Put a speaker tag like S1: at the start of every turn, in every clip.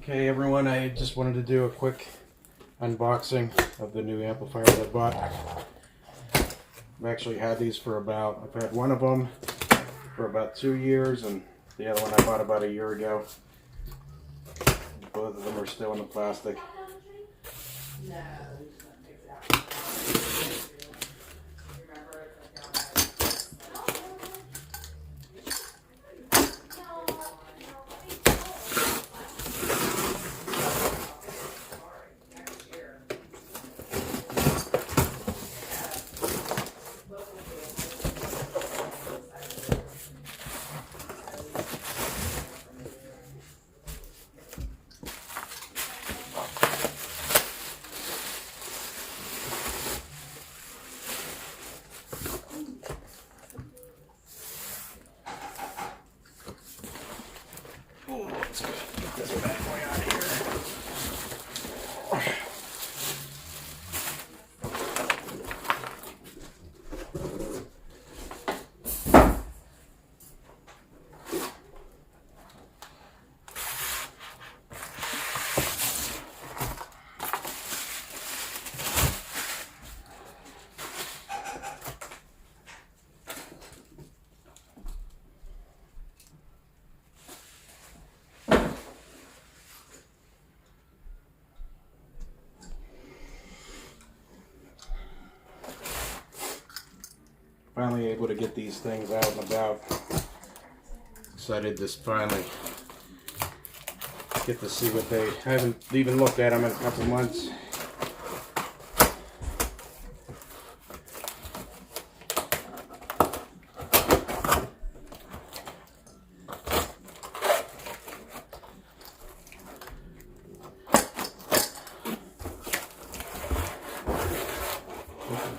S1: Okay everyone, I just wanted to do a quick unboxing of the new amplifiers I bought. I've actually had these for I've had one of them for about 2 years and the other one I bought about a year ago. Both of them are still in the plastic. Let's get this bad boy out of here. Finally able to get these things out and about. Excited to finally get to see what I haven't even looked at them in a couple months.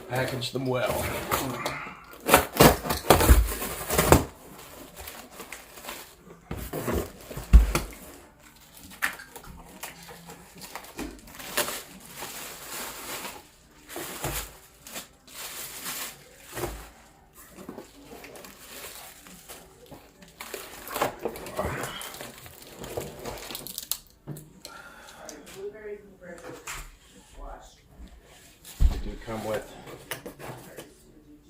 S1: Package them well. They do come with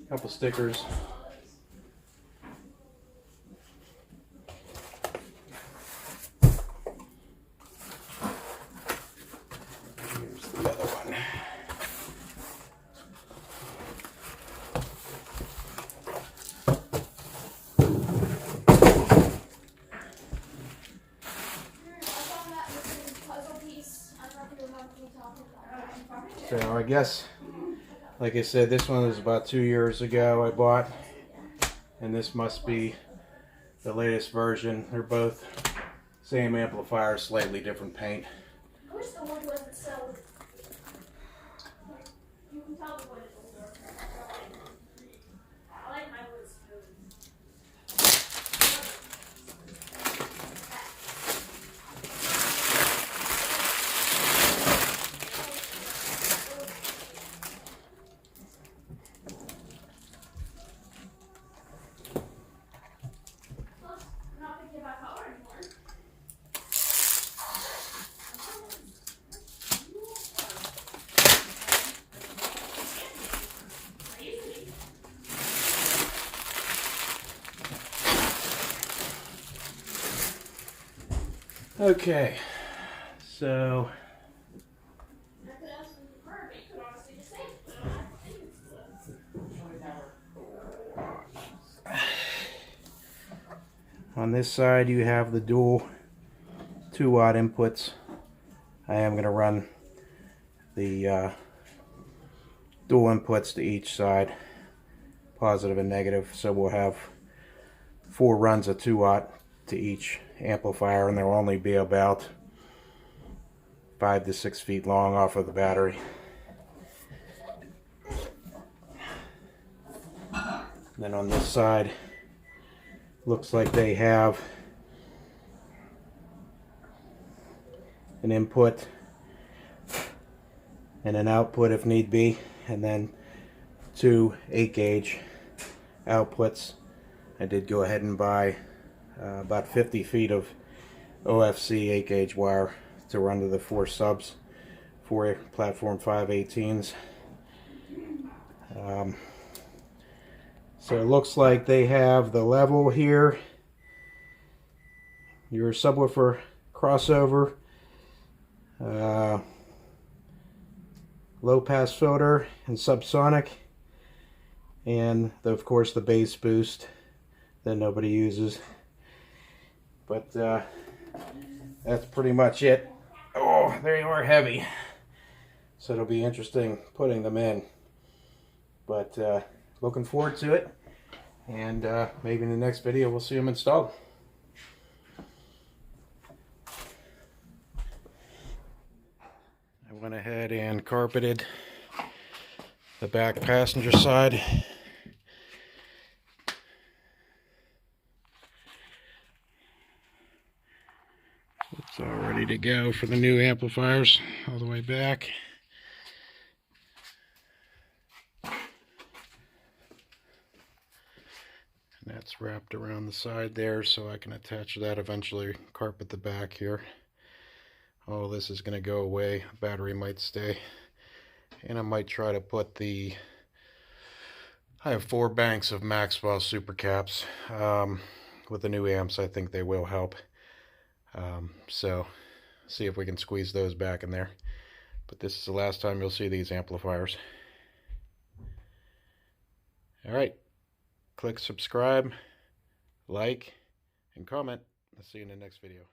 S1: a couple stickers. Here's the other one. So I guess, like I said, this one was about 2 years ago I bought, and this must be the latest version. They're both same amplifier, slightly different paint.
S2: I wish the one wasn't so. You can tell the wood is older. I like my wood smooth. I'm not thinking about color anymore.
S1: Okay, so
S2: I could ask them for her, but you could honestly just say it, but I don't have to think it's
S1: on this side you have the dual 2-watt inputs. I am going to run the dual inputs to each side, positive and negative, so we'll have 4 runs of 2-watt to each amplifier, and they'll only be about 5 to 6 feet long off of the battery. Then on this side, looks like they have an input and an output if need be, and then 2 8-gauge outputs. I did go ahead and buy about 50 feet of OFC 8-gauge wire to run to the 4 subs, 4 platform 518s. So it looks like they have the level here, your subwoofer crossover, low pass filter and subsonic, and of course the bass boost that nobody uses. But that's pretty much it. Oh, they are heavy, so it'll be interesting putting them in. But looking forward to it, and maybe in the next video we'll see them installed. I went ahead and carpeted the back passenger side. It's all ready to go for the new amplifiers all the way back. And that's wrapped around the side there, so I can attach that eventually, carpet the back here. All this is going to go away. The battery might stay. And I might try to put I have 4 banks of Maxwell super caps. With the new amps, I think they will help. So, see if we can squeeze those back in there. But this is the last time you'll see these amplifiers. Alright. Click subscribe, like, and comment. I'll see you in the next video.